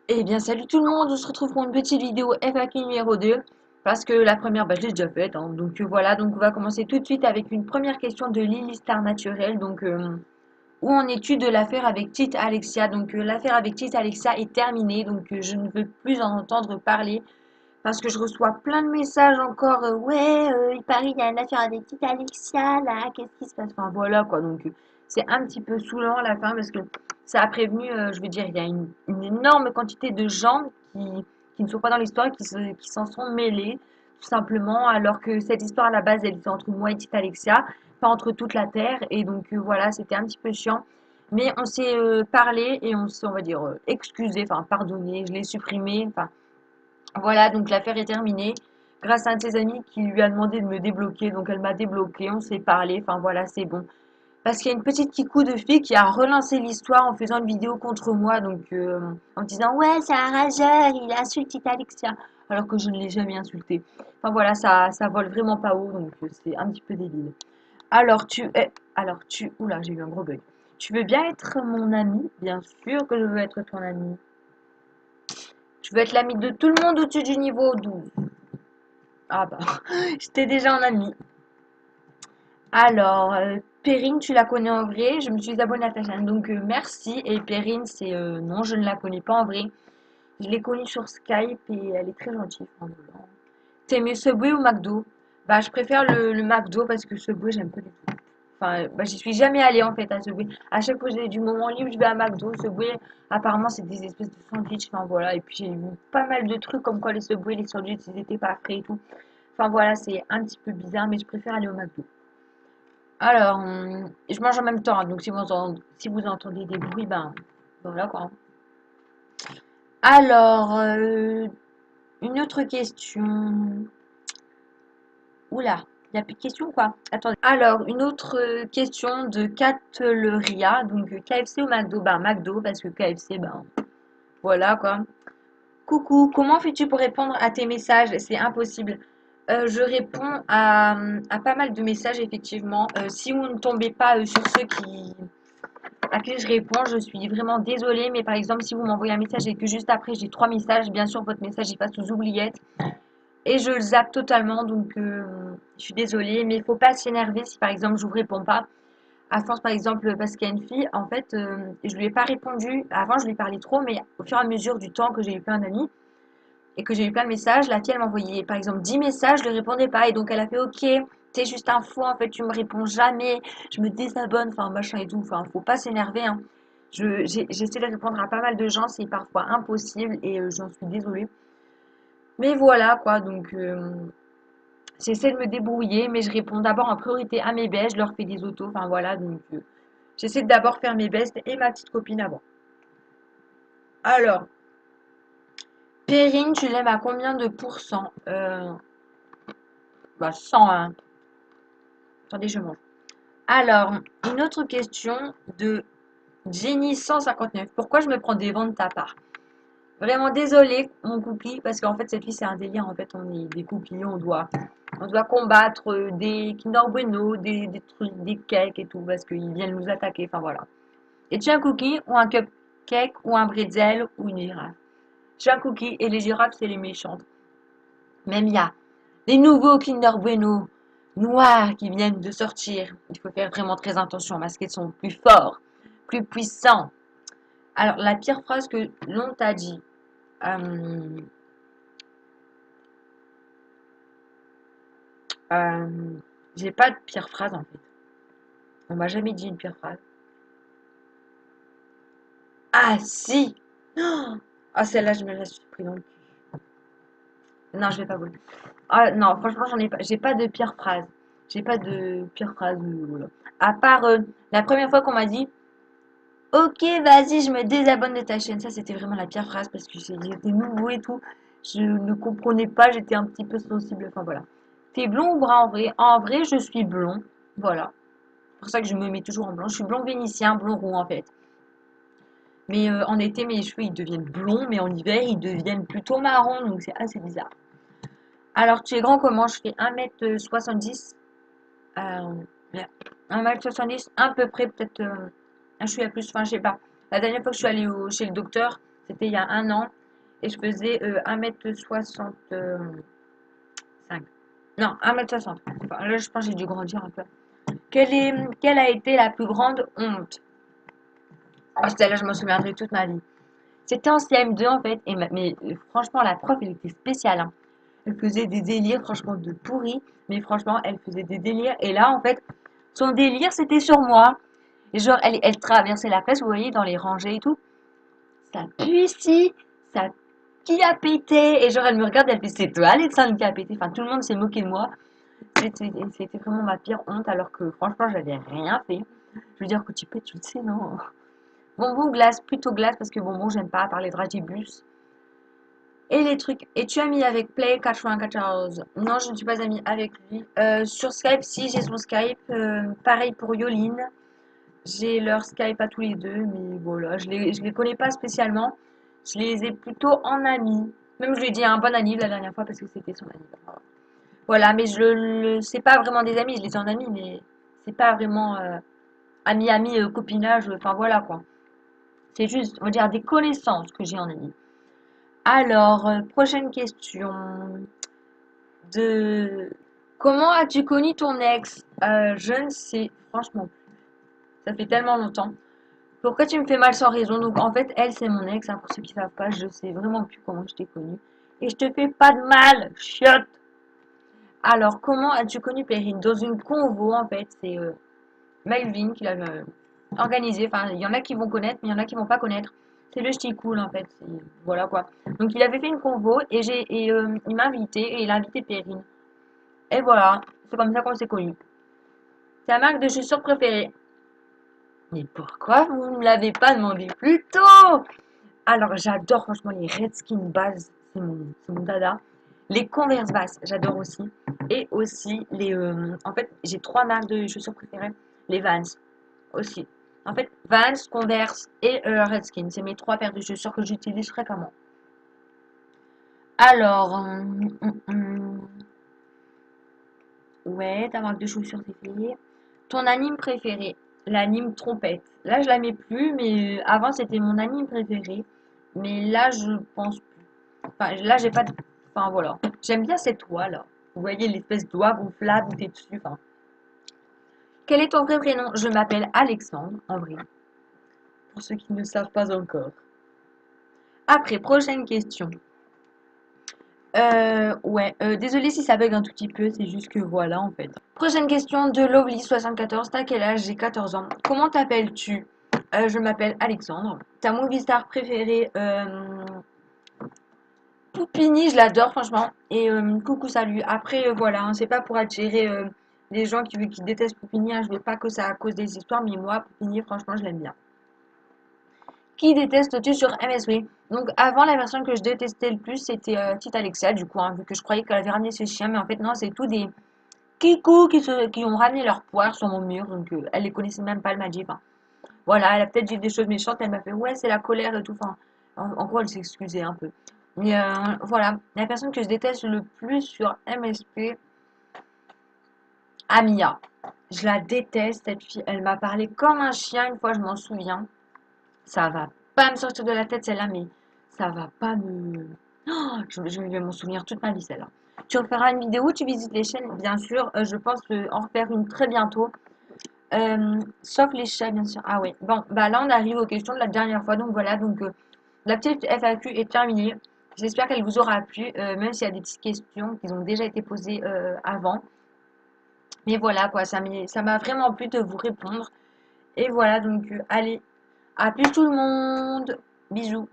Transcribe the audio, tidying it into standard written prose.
Eh bien, salut tout le monde, on se retrouve pour une petite vidéo FAQ numéro 2, parce que la première, je l'ai déjà faite, hein. Donc voilà, donc on va commencer tout de suite avec une première question de Lily Star Naturelle, donc où en es-tu de l'affaire avec Tite Alexia? Donc l'affaire avec Tite Alexia est terminée, donc je ne veux plus en entendre parler, parce que je reçois plein de messages encore, ouais, il paraît il y a une affaire avec Tite Alexia, là, qu'est-ce qui se passe? Enfin voilà quoi, donc c'est un petit peu saoulant à la fin, parce que ça a prévenu, je veux dire, il y a une énorme quantité de gens qui ne sont pas dans l'histoire, qui s'en sont mêlés, tout simplement, alors que cette histoire à la base, elle était entre moi et Tite Alexia, pas entre toute la Terre, et donc voilà, c'était un petit peu chiant. Mais on s'est parlé et on s'est, on va dire, excusé, enfin pardonné, je l'ai supprimé, enfin voilà, donc l'affaire est terminée. Grâce à un de ses amis qui lui a demandé de me débloquer, donc elle m'a débloqué, on s'est parlé, enfin voilà, c'est bon. Parce qu'il y a une petite kikou de fille qui a relancé l'histoire en faisant une vidéo contre moi, donc en disant ouais, c'est un rageur, il insulte Tita Alexia, alors que je ne l'ai jamais insulté. Enfin voilà, ça vole vraiment pas haut, donc c'est un petit peu débile. Oula, j'ai eu un gros bug. Tu veux bien être mon ami? Bien sûr que je veux être ton ami. Tu veux être l'ami de tout le monde au-dessus du niveau 12. Ah bah, j'étais déjà en ami. Alors, Perrine, tu la connais en vrai? Je me suis abonnée à ta chaîne, donc merci. Et Perrine, c'est non, je ne la connais pas en vrai. Je l'ai connue sur Skype et elle est très gentille. Enfin, voilà. T'aimes mieux Subway ou McDo? Bah, je préfère le McDo parce que Subway, j'aime pas du tout. Enfin, bah, j'y suis jamais allée en fait à Subway. À chaque fois que j'ai du moment libre, je vais à McDo. Subway, apparemment, c'est des espèces de sandwichs. Enfin, voilà. Et puis, j'ai vu pas mal de trucs comme quoi les Subway, les sandwichs, ils étaient pas frais et tout. Enfin, voilà, c'est un petit peu bizarre, mais je préfère aller au McDo. Alors, je mange en même temps, hein, donc si vous entendez des bruits, ben voilà quoi. Alors, une autre question. Oula, il n'y a plus de questions quoi. Attendez. Alors, une autre question de Catleria, donc KFC ou McDo? Ben McDo parce que KFC, ben voilà quoi. Coucou, comment fais-tu pour répondre à tes messages? C'est impossible. Je réponds à pas mal de messages effectivement. Si vous ne tombez pas sur ceux à qui je réponds, je suis vraiment désolée, mais par exemple, si vous m'envoyez un message et que juste après j'ai trois messages, bien sûr, votre message il passe aux oubliettes et je le zappe totalement, donc je suis désolée, mais il ne faut pas s'énerver si par exemple je vous réponds pas. À force, par exemple, parce qu'il y a une fille, en fait, je lui ai pas répondu. Avant, je lui parlais trop, mais au fur et à mesure du temps que j'ai eu plein d'amis et que j'ai eu plein de messages, la fille, elle m'envoyait par exemple 10 messages, je ne lui répondais pas. Et donc, elle a fait OK, t'es juste un fou, en fait, tu me réponds jamais, je me désabonne, enfin, machin et tout. Enfin, faut pas s'énerver, hein. J'essaie de répondre à pas mal de gens, c'est parfois impossible et j'en suis désolée. Mais voilà, quoi, donc j'essaie de me débrouiller, mais je réponds d'abord en priorité à mes bestes, je leur fais des autos, enfin voilà, donc j'essaie de d'abord faire mes bestes et ma petite copine avant. Alors, Perrine, tu l'aimes à combien de pourcents? Bah 100, hein. Attendez, je mange. Alors, une autre question de Jenny 159. Pourquoi je me prends des vents de ta part? Vraiment désolée, mon cookie, parce qu'en fait, cette fille, c'est un délire. En fait, on est des cookies, on doit combattre des Kinder Bueno, des trucs, des cakes et tout, parce qu'ils viennent nous attaquer. Enfin, voilà. Es-tu un cookie ou un cupcake ou un bretzel ou une girafe? Je suis un cookie et les girafes, c'est les méchantes. Même il y a les nouveaux Kinder Bueno noirs qui viennent de sortir. Il faut faire vraiment très attention parce qu'ils sont plus forts, plus puissants. Alors, la pire phrase que l'on t'a dit. euh, euh, j'ai pas de pire phrase en fait. On m'a jamais dit une pire phrase. Ah si! Ah celle-là, je me la suis pris dans le cul. Non, je vais pas vous le dire. Ah non, franchement, j'en ai pas. J'ai pas de pire phrase. J'ai pas de pire phrase. Voilà. À part la première fois qu'on m'a dit OK, vas-y, je me désabonne de ta chaîne. Ça, c'était vraiment la pire phrase parce que j'étais nouveau et tout. Je ne comprenais pas, j'étais un petit peu sensible. Enfin voilà. T'es blond ou brun en vrai? En vrai, je suis blond. Voilà. C'est pour ça que je me mets toujours en blanc. Je suis blond vénitien, blond roux en fait. Mais en été, mes cheveux, ils deviennent blonds, mais en hiver, ils deviennent plutôt marrons. Donc c'est assez bizarre. Alors, tu es grand comment? Je fais 1m70. Euh, 1m70, à peu près, peut-être un chouïa plus. Enfin, je sais pas. La dernière fois que je suis allée chez le docteur, C'était il y a un an. Et je faisais 1,65 m. Non, 1,60 m. Enfin, là, je pense que j'ai dû grandir un peu. Quelle a été la plus grande honte? Oh, celle-là, je m'en souviendrai toute ma vie. C'était en CM2 en fait. Mais franchement, la prof, elle était spéciale, hein. Elle faisait des délires, franchement, de pourri. Mais franchement, elle faisait des délires. Et là, en fait, son délire, c'était sur moi. Et genre, elle traversait la classe, vous voyez, dans les rangées et tout. Ça pue ici, ça qui a pété. Et genre, elle me regarde, elle fait c'est toi, Alexandre, qui a pété. Enfin, tout le monde s'est moqué de moi. C'était vraiment ma pire honte, alors que franchement, j'avais rien fait. Je veux dire que tu pètes, tu le sais, non? Bonbon, glace, plutôt glace, parce que bonbon, j'aime pas parler de Dragibus. Et les trucs. Et tu as mis avec Play 94? Non, je ne suis pas amie avec lui. Sur Skype, si, j'ai son Skype. Pareil pour Yoline. J'ai leur Skype à tous les deux, mais voilà, je les connais pas spécialement. Je les ai plutôt en amis. Même je lui ai dit un bon ami la dernière fois parce que c'était son ami. Voilà, mais c'est pas vraiment des amis, je les ai en amis, mais c'est pas vraiment ami, copinage, enfin voilà quoi. C'est juste, on va dire, des connaissances que j'ai en amis. Alors, prochaine question. De comment as-tu connu ton ex? Je ne sais franchement plus. Ça fait tellement longtemps. Pourquoi tu me fais mal sans raison? Donc en fait, elle, c'est mon ex, hein, pour ceux qui ne savent pas, je sais vraiment plus comment je t'ai connue. Et je te fais pas de mal, chiotte! Alors, comment as-tu connu Perrine? Dans une convo, en fait, c'est Melvin qui l'a organisé. Enfin, il y en a qui vont connaître, mais il y en a qui vont pas connaître. C'est le ch'ti cool, en fait. Voilà quoi. Donc, il avait fait une convo il m'a invité et il a invité Perrine. Et voilà, c'est comme ça qu'on s'est connus. Ta marque de chaussures préférée? Mais pourquoi vous ne me l'avez pas demandé plus tôt? Alors, j'adore franchement les Redskins base, c'est mon dada. Les Converse basses, j'adore aussi. Et aussi en fait, j'ai trois marques de chaussures préférées. Les Vans aussi. En fait, Vans, Converse et Redskins, c'est mes trois paires de chaussures que j'utilise fréquemment. Alors, ouais, ta marque de chaussures c'est fait. Ton anime préféré? L'anime trompette. Là, je la mets plus, mais avant c'était mon anime préféré. Mais là, je pense. Enfin, là, j'ai pas de. Enfin, voilà. J'aime bien cette oie là. Vous voyez l'espèce d'oie gonflable où t'es dessus. Enfin. Quel est ton vrai prénom? Je m'appelle Alexandre, en vrai. Pour ceux qui ne savent pas encore. Après, prochaine question. Ouais. Désolée si ça bug un tout petit peu. C'est juste que voilà, en fait. Prochaine question de Lovely74. T'as quel âge? J'ai 14 ans. Comment t'appelles-tu? Je m'appelle Alexandre. Ta movie star préférée? Poupini, je l'adore franchement. Et coucou, salut. Après, voilà, hein, c'est pas pour attirer les gens qui détestent Poupini, hein, je veux pas que ça à cause des histoires, mais moi, Poupini, franchement, je l'aime bien. Qui détestes-tu sur MSW? Donc, avant, la personne que je détestais le plus, c'était Petite Alexia, du coup, hein, vu que je croyais qu'elle avait ramené ses chiens, mais en fait, non, c'est tout des Kikou qui ont ramené leur poire sur mon mur, donc elle les connaissait même pas, elle m'a dit, enfin, voilà, elle a peut-être dit des choses méchantes, elle m'a fait, ouais, c'est la colère et tout, enfin, en gros, elle s'est excusée un peu. Mais voilà, la personne que je déteste le plus sur MSP, Amia. Je la déteste, cette fille. Elle m'a parlé comme un chien, une fois, je m'en souviens. Ça va pas me sortir de la tête, celle-là, mais ça va pas me. Oh, je vais m'en souvenir toute ma vie, celle-là. Tu referas une vidéo, tu visites les chaînes, bien sûr. Je pense en refaire une très bientôt. Sauf les chats, bien sûr. Ah ouais. Bon, bah là, on arrive aux questions de la dernière fois. Donc voilà, donc la petite FAQ est terminée. J'espère qu'elle vous aura plu, même s'il y a des petites questions qui ont déjà été posées avant. Mais voilà, quoi, ça m'a vraiment plu de vous répondre. Et voilà, donc allez, à plus tout le monde. Bisous.